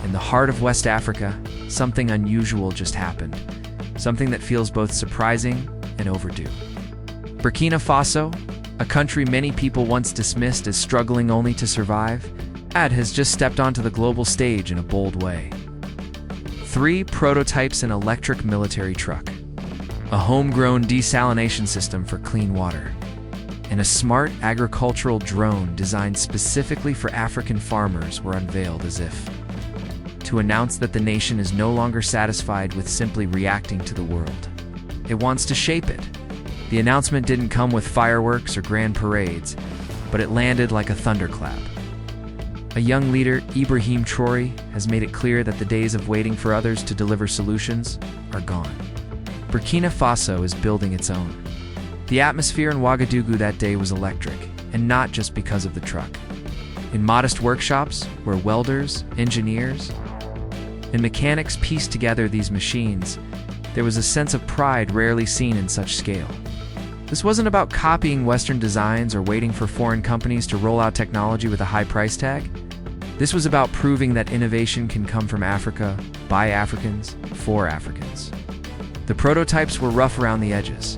In the heart of West Africa, something unusual just happened. Something that feels both surprising and overdue. Burkina Faso, a country many people once dismissed as struggling only to survive, has just stepped onto the global stage in a bold way. 3 prototypes: an electric military truck, a homegrown desalination system for clean water, and a smart agricultural drone designed specifically for African farmers were unveiled as if to announce that the nation is no longer satisfied with simply reacting to the world. It wants to shape it. The announcement didn't come with fireworks or grand parades, but it landed like a thunderclap. A young leader, Ibrahim Traoré, has made it clear that the days of waiting for others to deliver solutions are gone. Burkina Faso is building its own. The atmosphere in Ouagadougou that day was electric, and not just because of the truck. In modest workshops where welders, engineers, and mechanics pieced together these machines, there was a sense of pride rarely seen in such scale. This wasn't about copying Western designs or waiting for foreign companies to roll out technology with a high price tag. This was about proving that innovation can come from Africa, by Africans, for Africans. The prototypes were rough around the edges,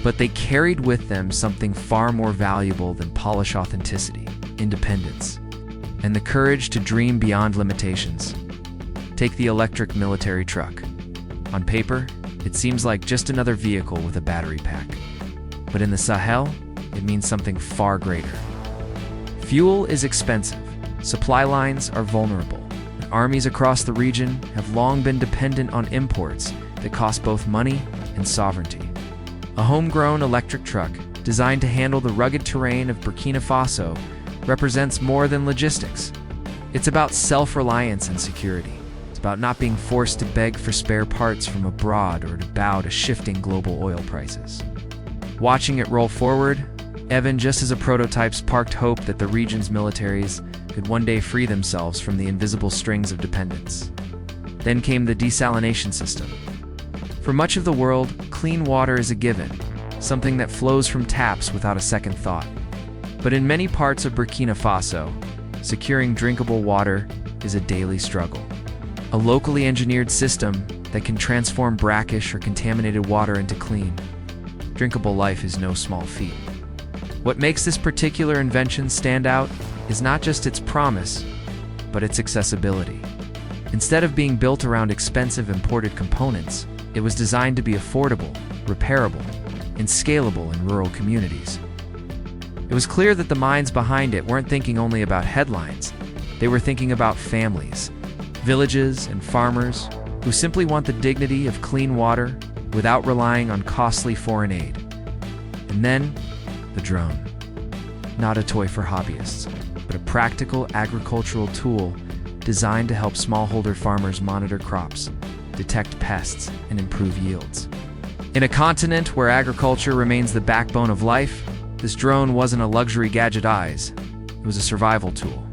but they carried with them something far more valuable than polished authenticity: independence, and the courage to dream beyond limitations. Take the electric military truck. On paper, it seems like just another vehicle with a battery pack. But in the Sahel, it means something far greater. Fuel is expensive, supply lines are vulnerable, and armies across the region have long been dependent on imports that cost both money and sovereignty. A homegrown electric truck, designed to handle the rugged terrain of Burkina Faso, represents more than logistics. It's about self-reliance and security. It's about not being forced to beg for spare parts from abroad or to bow to shifting global oil prices. Watching it roll forward, Evan, just as a prototype, sparked hope that the region's militaries could one day free themselves from the invisible strings of dependence. Then came the desalination system. For much of the world, clean water is a given, something that flows from taps without a second thought. But in many parts of Burkina Faso, securing drinkable water is a daily struggle. A locally engineered system that can transform brackish or contaminated water into clean, drinkable life is no small feat. What makes this particular invention stand out is not just its promise, but its accessibility. Instead of being built around expensive imported components, it was designed to be affordable, repairable, and scalable in rural communities. It was clear that the minds behind it weren't thinking only about headlines. They were thinking about families, villages, and farmers who simply want the dignity of clean water without relying on costly foreign aid. And then, the drone. Not a toy for hobbyists, but a practical agricultural tool designed to help smallholder farmers monitor crops, detect pests, and improve yields. In a continent where agriculture remains the backbone of life, this drone wasn't a luxury gadget eyes, it was a survival tool.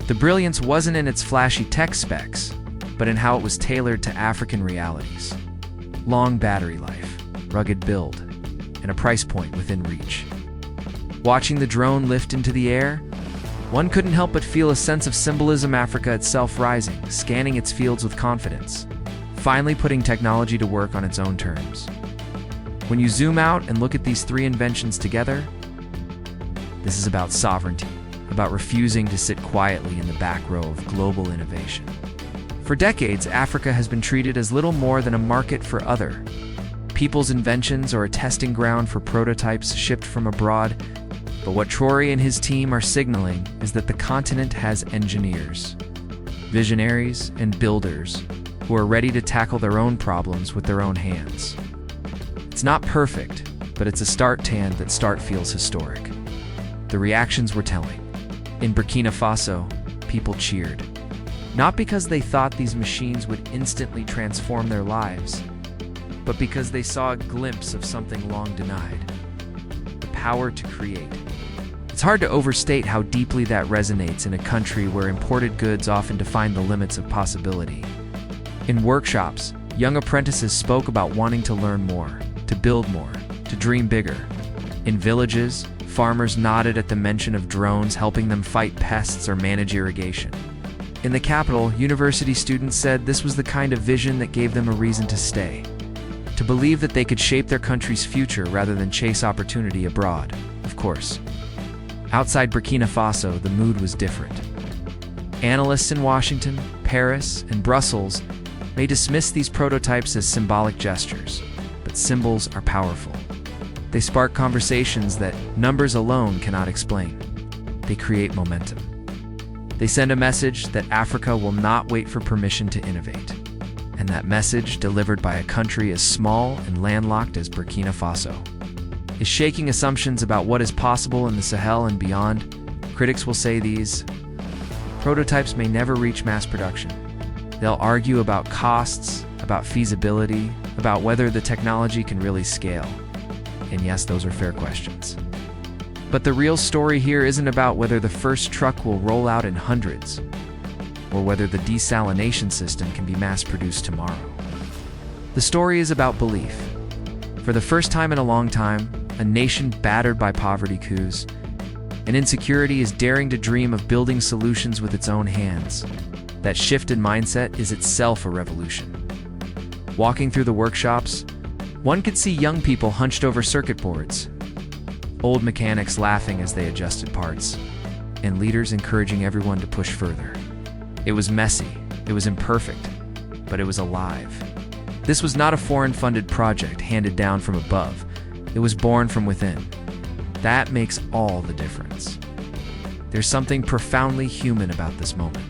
The brilliance wasn't in its flashy tech specs, but in how it was tailored to African realities. Long battery life, rugged build, and a price point within reach. Watching the drone lift into the air, one couldn't help but feel a sense of symbolism: Africa itself rising, scanning its fields with confidence, finally putting technology to work on its own terms. When you zoom out and look at these 3 inventions together, this is about sovereignty, about refusing to sit quietly in the back row of global innovation. For decades, Africa has been treated as little more than a market for other people's inventions or a testing ground for prototypes shipped from abroad. But what Traoré and his team are signaling is that the continent has engineers, visionaries, and builders who are ready to tackle their own problems with their own hands. It's not perfect, but it's a start that feels historic. The reactions were telling. In Burkina Faso, people cheered. Not because they thought these machines would instantly transform their lives, but because they saw a glimpse of something long denied: the power to create. It's hard to overstate how deeply that resonates in a country where imported goods often define the limits of possibility. In workshops, young apprentices spoke about wanting to learn more, to build more, to dream bigger. In villages, farmers nodded at the mention of drones helping them fight pests or manage irrigation. In the capital, university students said this was the kind of vision that gave them a reason to stay, to believe that they could shape their country's future rather than chase opportunity abroad, of course. Outside Burkina Faso, the mood was different. Analysts in Washington, Paris, and Brussels may dismiss these prototypes as symbolic gestures, but symbols are powerful. They spark conversations that numbers alone cannot explain. They create momentum. They send a message that Africa will not wait for permission to innovate. And that message, delivered by a country as small and landlocked as Burkina Faso, is shaking assumptions about what is possible in the Sahel and beyond. Critics will say these prototypes may never reach mass production. They'll argue about costs, about feasibility, about whether the technology can really scale. And yes, those are fair questions. But the real story here isn't about whether the first truck will roll out in hundreds, or whether the desalination system can be mass-produced tomorrow. The story is about belief. For the first time in a long time, a nation battered by poverty coups and insecurity is daring to dream of building solutions with its own hands. That shift in mindset is itself a revolution. Walking through the workshops, one could see young people hunched over circuit boards, old mechanics laughing as they adjusted parts, and leaders encouraging everyone to push further. It was messy, it was imperfect, but it was alive. This was not a foreign-funded project handed down from above. It was born from within. That makes all the difference. There's something profoundly human about this moment.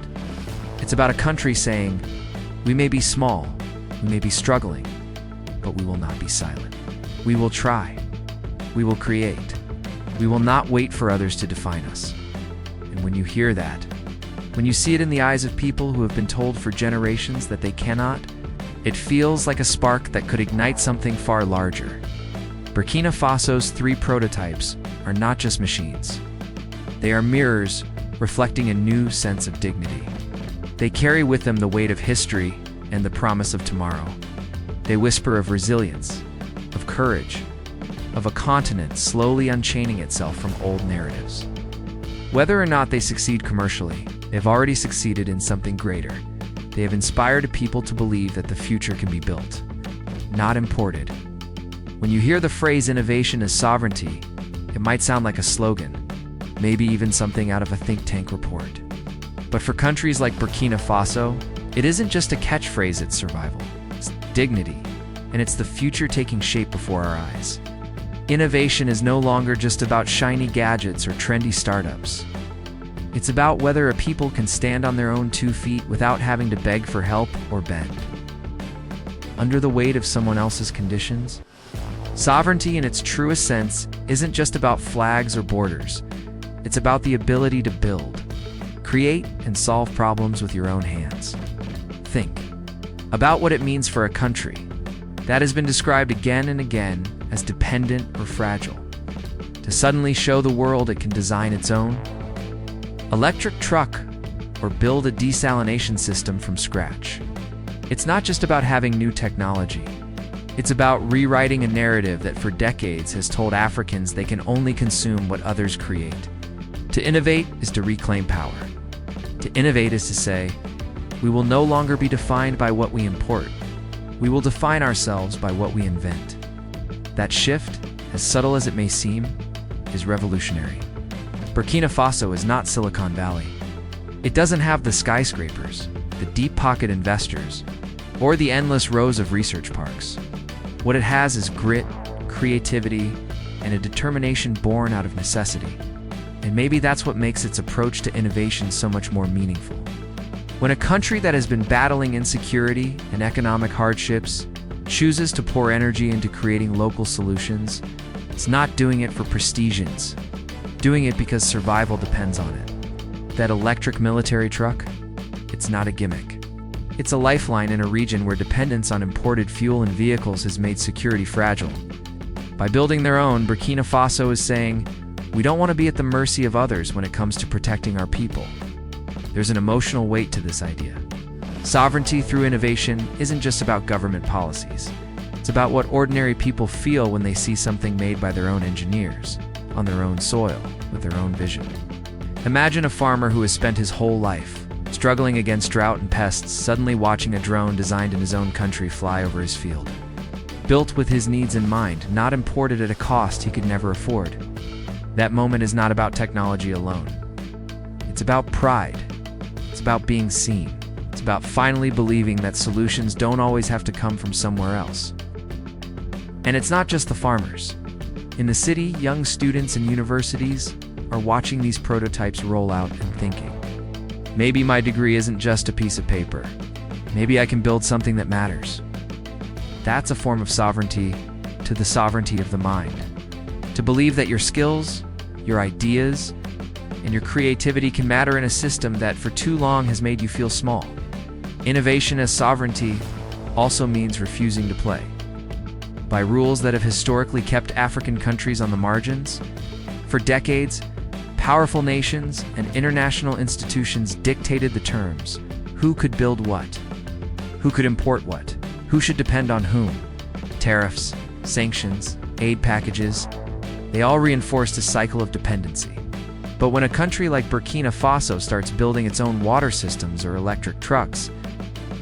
It's about a country saying, we may be small, we may be struggling, but we will not be silent. We will try. We will create. We will not wait for others to define us. And when you hear that, when you see it in the eyes of people who have been told for generations that they cannot, it feels like a spark that could ignite something far larger. Burkina Faso's 3 prototypes are not just machines. They are mirrors reflecting a new sense of dignity. They carry with them the weight of history and the promise of tomorrow. They whisper of resilience, of courage, of a continent slowly unchaining itself from old narratives. Whether or not they succeed commercially, they've already succeeded in something greater. They have inspired people to believe that the future can be built, not imported. When you hear the phrase innovation as sovereignty, it might sound like a slogan, maybe even something out of a think tank report. But for countries like Burkina Faso, it isn't just a catchphrase, it's survival. It's dignity, and it's the future taking shape before our eyes. Innovation is no longer just about shiny gadgets or trendy startups. It's about whether a people can stand on their own 2 feet without having to beg for help or bend under the weight of someone else's conditions. Sovereignty in its truest sense isn't just about flags or borders. It's about the ability to build, create, and solve problems with your own hands. Think about what it means for a country that has been described again and again as dependent or fragile, to suddenly show the world it can design its own electric truck or build a desalination system from scratch. It's not just about having new technology. It's about rewriting a narrative that for decades has told Africans they can only consume what others create. To innovate is to reclaim power. To innovate is to say, we will no longer be defined by what we import. We will define ourselves by what we invent. That shift, as subtle as it may seem, is revolutionary. Burkina Faso is not Silicon Valley. It doesn't have the skyscrapers, the deep-pocket investors, or the endless rows of research parks. What it has is grit, creativity, and a determination born out of necessity. And maybe that's what makes its approach to innovation so much more meaningful. When a country that has been battling insecurity and economic hardships chooses to pour energy into creating local solutions, it's not doing it for prestigions, doing it because survival depends on it. That electric military truck? It's not a gimmick. It's a lifeline in a region where dependence on imported fuel and vehicles has made security fragile. By building their own, Burkina Faso is saying, we don't want to be at the mercy of others when it comes to protecting our people. There's an emotional weight to this idea. Sovereignty through innovation isn't just about government policies. It's about what ordinary people feel when they see something made by their own engineers, on their own soil, with their own vision. Imagine a farmer who has spent his whole life struggling against drought and pests, suddenly watching a drone designed in his own country fly over his field. Built with his needs in mind, not imported at a cost he could never afford. That moment is not about technology alone. It's about pride. It's about being seen. It's about finally believing that solutions don't always have to come from somewhere else. And it's not just the farmers. In the city, young students and universities are watching these prototypes roll out and thinking, maybe my degree isn't just a piece of paper. Maybe I can build something that matters. That's a form of sovereignty to the sovereignty of the mind. To believe that your skills, your ideas, and your creativity can matter in a system that for too long has made you feel small. Innovation as sovereignty also means refusing to play by rules that have historically kept African countries on the margins. For decades, powerful nations and international institutions dictated the terms. Who could build what? Who could import what? Who should depend on whom? Tariffs, sanctions, aid packages, they all reinforced a cycle of dependency. But when a country like Burkina Faso starts building its own water systems or electric trucks,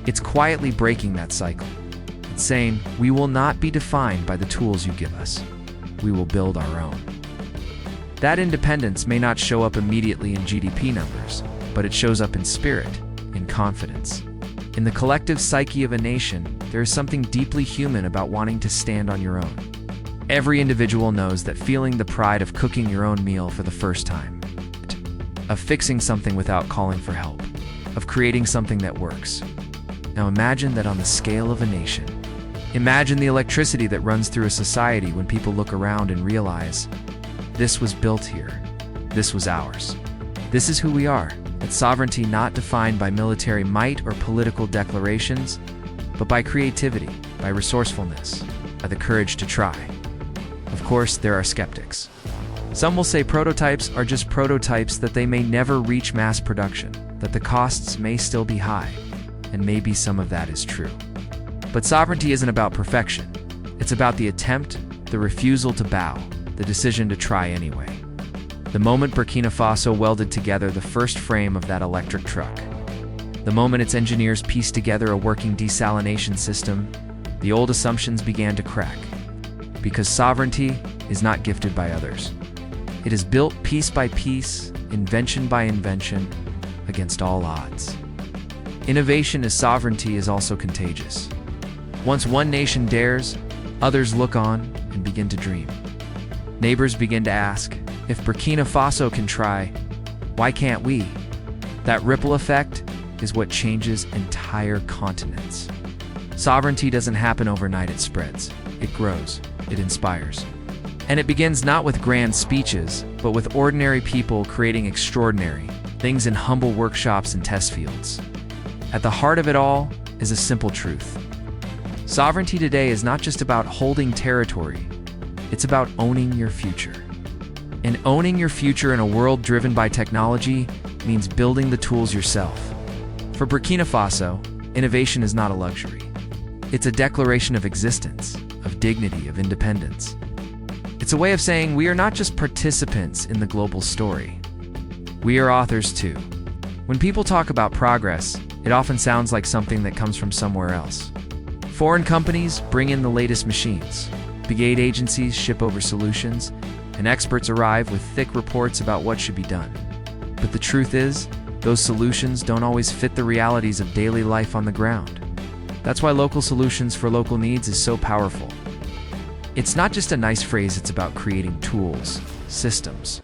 it's quietly breaking that cycle. It's saying, we will not be defined by the tools you give us. We will build our own. That independence may not show up immediately in GDP numbers, but it shows up in spirit, in confidence. In the collective psyche of a nation, there is something deeply human about wanting to stand on your own. Every individual knows that feeling the pride of cooking your own meal for the first time, of fixing something without calling for help, of creating something that works. Now imagine that on the scale of a nation. Imagine the electricity that runs through a society when people look around and realize, this was built here. This was ours. This is who we are. It's sovereignty not defined by military might or political declarations, but by creativity, by resourcefulness, by the courage to try. Of course, there are skeptics. Some will say prototypes are just prototypes, that they may never reach mass production, that the costs may still be high, and maybe some of that is true. But sovereignty isn't about perfection. It's about the attempt, the refusal to bow, the decision to try anyway. The moment Burkina Faso welded together the first frame of that electric truck, the moment its engineers pieced together a working desalination system, the old assumptions began to crack. Because sovereignty is not gifted by others. It is built piece by piece, invention by invention, against all odds. Innovation as sovereignty is also contagious. Once one nation dares, others look on and begin to dream. Neighbors begin to ask, if Burkina Faso can try, why can't we? That ripple effect is what changes entire continents. Sovereignty doesn't happen overnight, it spreads. It grows. It inspires. And it begins not with grand speeches, but with ordinary people creating extraordinary things in humble workshops and test fields. At the heart of it all is a simple truth. Sovereignty today is not just about holding territory, it's about owning your future. And owning your future in a world driven by technology means building the tools yourself. For Burkina Faso, innovation is not a luxury. It's a declaration of existence, of dignity, of independence. It's a way of saying we are not just participants in the global story. We are authors too. When people talk about progress, it often sounds like something that comes from somewhere else. Foreign companies bring in the latest machines. Big aid agencies ship over solutions, and experts arrive with thick reports about what should be done. But the truth is, those solutions don't always fit the realities of daily life on the ground. That's why local solutions for local needs is so powerful. It's not just a nice phrase, it's about creating tools, systems,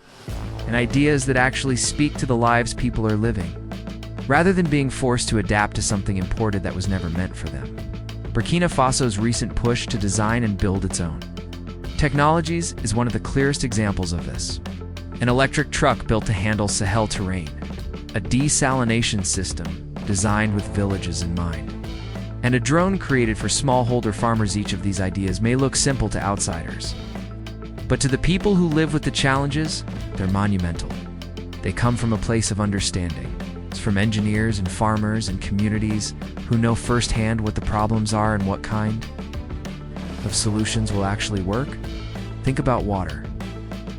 and ideas that actually speak to the lives people are living, rather than being forced to adapt to something imported that was never meant for them. Burkina Faso's recent push to design and build its own technologies is one of the clearest examples of this. An electric truck built to handle Sahel terrain, a desalination system designed with villages in mind, and a drone created for smallholder farmers. Each of these ideas may look simple to outsiders, but to the people who live with the challenges, they're monumental. They come from a place of understanding. It's from engineers and farmers and communities who know firsthand what the problems are and what kind of solutions will actually work. Think about water.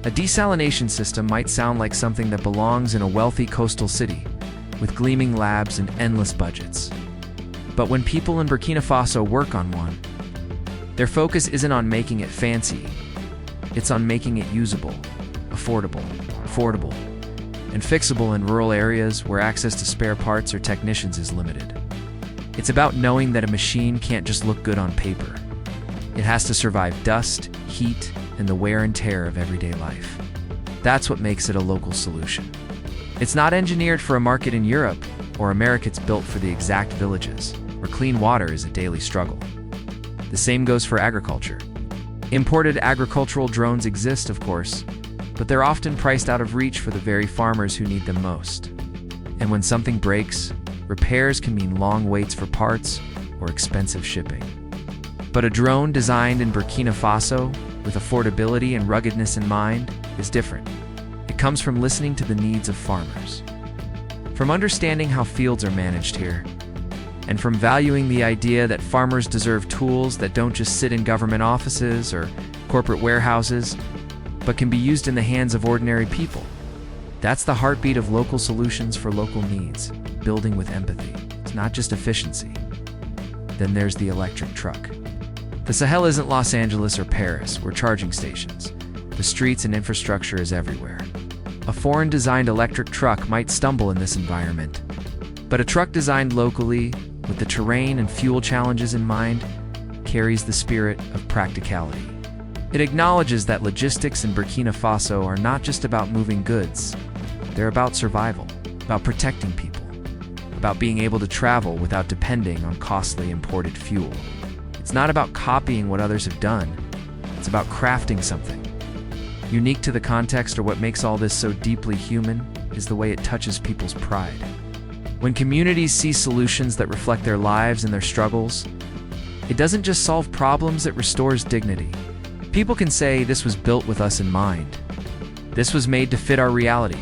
A desalination system might sound like something that belongs in a wealthy coastal city, with gleaming labs and endless budgets. But when people in Burkina Faso work on one, their focus isn't on making it fancy. It's on making it usable, affordable, and fixable in rural areas where access to spare parts or technicians is limited. It's about knowing that a machine can't just look good on paper. It has to survive dust, heat, and the wear and tear of everyday life. That's what makes it a local solution. It's not engineered for a market in Europe or America. It's built for the exact villages where clean water is a daily struggle. The same goes for agriculture. Imported agricultural drones exist, of course, but they're often priced out of reach for the very farmers who need them most. And when something breaks, repairs can mean long waits for parts or expensive shipping. But a drone designed in Burkina Faso, with affordability and ruggedness in mind, is different. It comes from listening to the needs of farmers, from understanding how fields are managed here, and from valuing the idea that farmers deserve tools that don't just sit in government offices or corporate warehouses, but can be used in the hands of ordinary people. That's the heartbeat of local solutions for local needs, building with empathy. It's not just efficiency. Then there's the electric truck. The Sahel isn't Los Angeles or Paris. We're charging stations. The streets and infrastructure is everywhere. A foreign-designed electric truck might stumble in this environment, but a truck designed locally, with the terrain and fuel challenges in mind, carries the spirit of practicality. It acknowledges that logistics in Burkina Faso are not just about moving goods. They're about survival, about protecting people, about being able to travel without depending on costly imported fuel. It's not about copying what others have done. It's about crafting something unique to the context. Or what makes all this so deeply human is the way it touches people's pride. When communities see solutions that reflect their lives and their struggles, it doesn't just solve problems, it restores dignity. People can say, this was built with us in mind. This was made to fit our reality.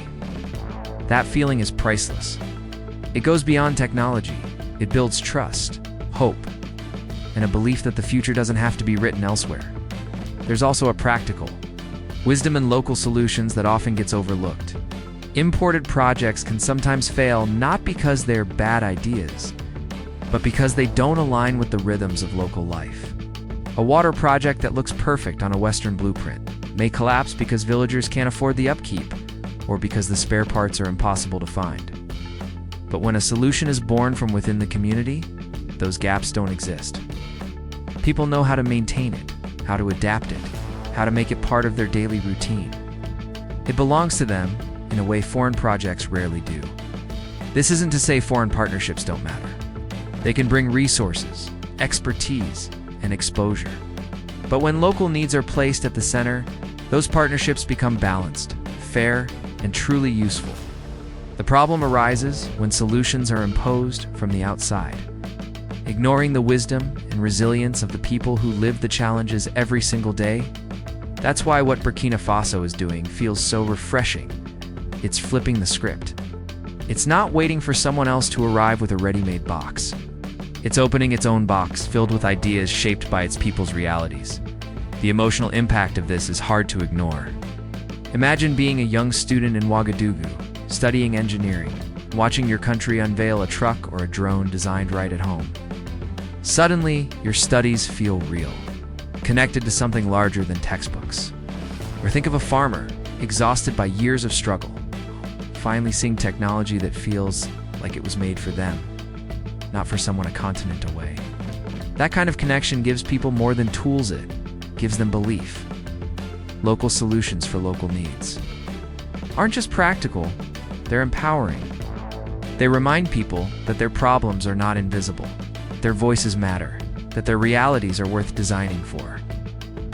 That feeling is priceless. It goes beyond technology. It builds trust, hope, and a belief that the future doesn't have to be written elsewhere. There's also a practical wisdom in local solutions that often gets overlooked. Imported projects can sometimes fail not because they're bad ideas, but because they don't align with the rhythms of local life. A water project that looks perfect on a Western blueprint may collapse because villagers can't afford the upkeep, or because the spare parts are impossible to find. But when a solution is born from within the community, those gaps don't exist. People know how to maintain it, how to adapt it, how to make it part of their daily routine. It belongs to them in a way foreign projects rarely do. This isn't to say foreign partnerships don't matter. They can bring resources, expertise, and exposure. But when local needs are placed at the center, those partnerships become balanced, fair, and truly useful. The problem arises when solutions are imposed from the outside, ignoring the wisdom and resilience of the people who live the challenges every single day. That's why what Burkina Faso is doing feels so refreshing. It's flipping the script. It's not waiting for someone else to arrive with a ready-made box. It's opening its own box, filled with ideas shaped by its people's realities. The emotional impact of this is hard to ignore. Imagine being a young student in Ouagadougou, studying engineering, watching your country unveil a truck or a drone designed right at home. Suddenly, your studies feel real, connected to something larger than textbooks. Or think of a farmer, exhausted by years of struggle, finally seeing technology that feels like it was made for them, not for someone a continent away. That kind of connection gives people more than tools, it gives them belief. Local solutions for local needs aren't just practical, they're empowering. They remind people that their problems are not invisible, their voices matter, that their realities are worth designing for.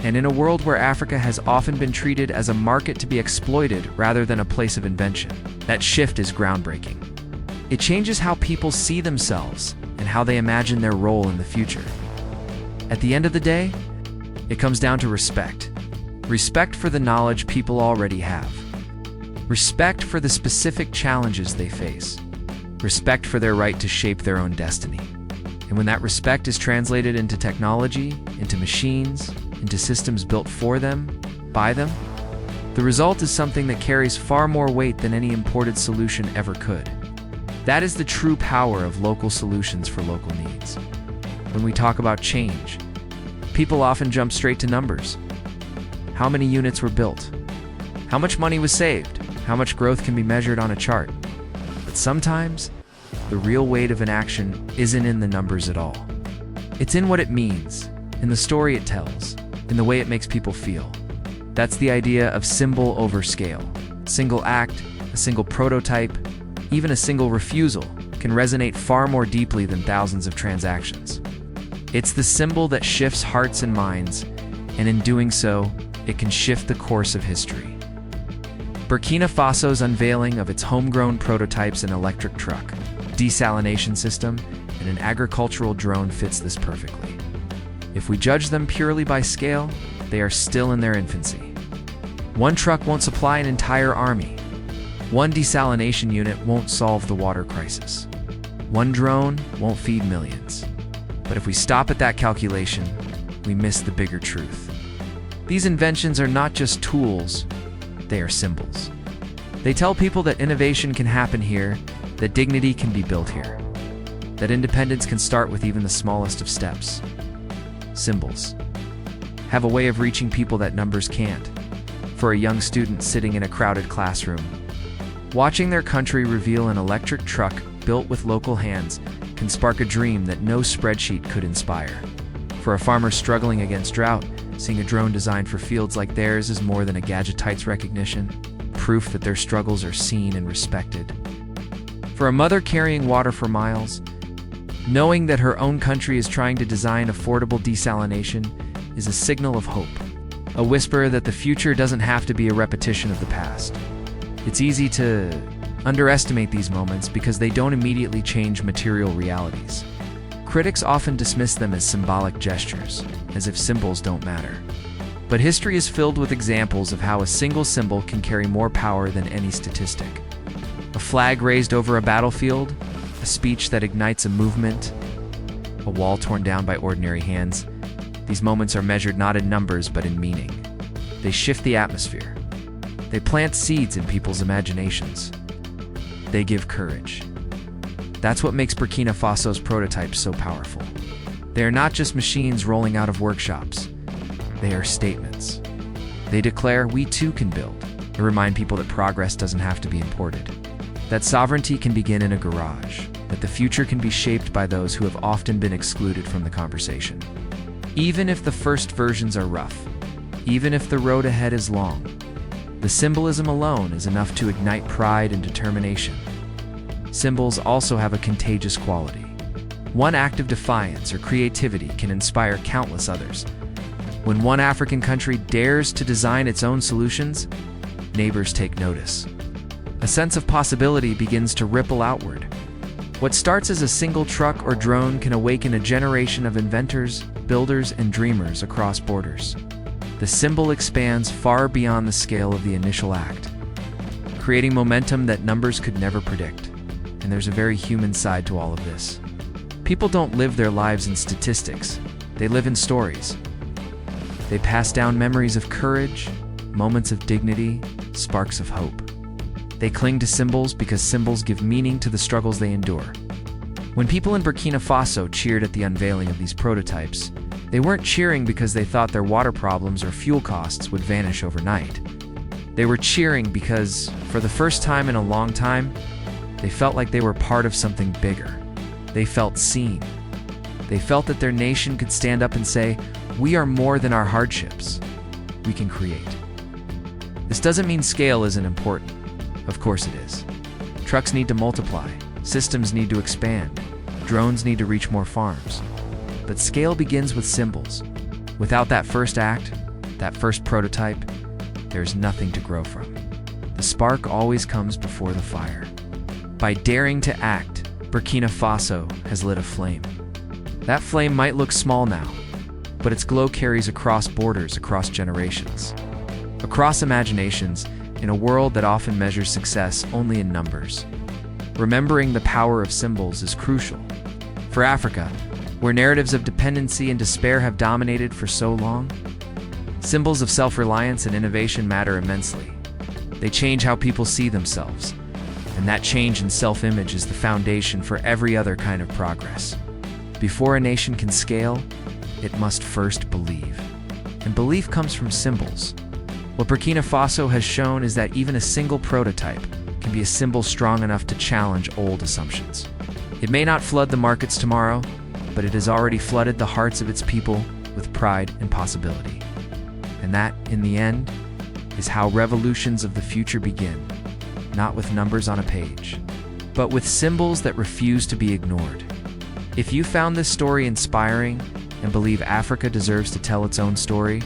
And in a world where Africa has often been treated as a market to be exploited rather than a place of invention, that shift is groundbreaking. It changes how people see themselves and how they imagine their role in the future. At the end of the day, it comes down to respect. Respect for the knowledge people already have. Respect for the specific challenges they face. Respect for their right to shape their own destiny. And when that respect is translated into technology, into machines, into systems built for them, by them, the result is something that carries far more weight than any imported solution ever could. That is the true power of local solutions for local needs. When we talk about change, people often jump straight to numbers. How many units were built? How much money was saved? How much growth can be measured on a chart? But sometimes, the real weight of an action isn't in the numbers at all. It's in what it means, in the story it tells, in the way it makes people feel. That's the idea of symbol over scale. A single act, a single prototype, even a single refusal can resonate far more deeply than thousands of transactions. It's the symbol that shifts hearts and minds, and in doing so, it can shift the course of history. Burkina Faso's unveiling of its homegrown prototypes, an electric truck, desalination system, and an agricultural drone fits this perfectly. If we judge them purely by scale, they are still in their infancy. One truck won't supply an entire army. One desalination unit won't solve the water crisis. One drone won't feed millions. But if we stop at that calculation, we miss the bigger truth. These inventions are not just tools, they are symbols. They tell people that innovation can happen here, that dignity can be built here, that independence can start with even the smallest of steps. Symbols have a way of reaching people that numbers can't. For a young student sitting in a crowded classroom, watching their country reveal an electric truck built with local hands can spark a dream that no spreadsheet could inspire. For a farmer struggling against drought, seeing a drone designed for fields like theirs is more than a gadgetite's recognition, proof that their struggles are seen and respected. For a mother carrying water for miles, knowing that her own country is trying to design affordable desalination is a signal of hope, a whisper that the future doesn't have to be a repetition of the past. It's easy to underestimate these moments because they don't immediately change material realities. Critics often dismiss them as symbolic gestures, as if symbols don't matter. But history is filled with examples of how a single symbol can carry more power than any statistic. A flag raised over a battlefield, a speech that ignites a movement, a wall torn down by ordinary hands. These moments are measured not in numbers but in meaning. They shift the atmosphere. They plant seeds in people's imaginations. They give courage. That's what makes Burkina Faso's prototypes so powerful. They are not just machines rolling out of workshops. They are statements. They declare we too can build. They remind people that progress doesn't have to be imported, that sovereignty can begin in a garage, that the future can be shaped by those who have often been excluded from the conversation. Even if the first versions are rough, even if the road ahead is long, the symbolism alone is enough to ignite pride and determination. Symbols also have a contagious quality. One act of defiance or creativity can inspire countless others. When one African country dares to design its own solutions, neighbors take notice. A sense of possibility begins to ripple outward. What starts as a single truck or drone can awaken a generation of inventors, builders, and dreamers across borders. The symbol expands far beyond the scale of the initial act, creating momentum that numbers could never predict. And there's a very human side to all of this. People don't live their lives in statistics, they live in stories. They pass down memories of courage, moments of dignity, sparks of hope. They cling to symbols because symbols give meaning to the struggles they endure. When people in Burkina Faso cheered at the unveiling of these prototypes, they weren't cheering because they thought their water problems or fuel costs would vanish overnight. They were cheering because, for the first time in a long time, they felt like they were part of something bigger. They felt seen. They felt that their nation could stand up and say, "We are more than our hardships. We can create." This doesn't mean scale isn't important. Of course it is. Trucks need to multiply, systems need to expand, drones need to reach more farms. But scale begins with symbols. Without that first act, that first prototype, there's nothing to grow from. The spark always comes before the fire. By daring to act, Burkina Faso has lit a flame. That flame might look small now, but its glow carries across borders, across generations, across imaginations, in a world that often measures success only in numbers. Remembering the power of symbols is crucial. For Africa, where narratives of dependency and despair have dominated for so long, symbols of self-reliance and innovation matter immensely. They change how people see themselves. And that change in self-image is the foundation for every other kind of progress. Before a nation can scale, it must first believe. And belief comes from symbols. What Burkina Faso has shown is that even a single prototype can be a symbol strong enough to challenge old assumptions. It may not flood the markets tomorrow, but it has already flooded the hearts of its people with pride and possibility. And that, in the end, is how revolutions of the future begin, not with numbers on a page, but with symbols that refuse to be ignored. If you found this story inspiring and believe Africa deserves to tell its own story,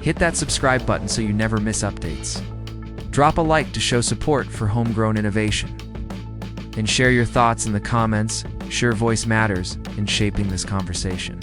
hit that subscribe button so you never miss updates. Drop a like to show support for homegrown innovation. And share your thoughts in the comments. Your voice matters in shaping this conversation.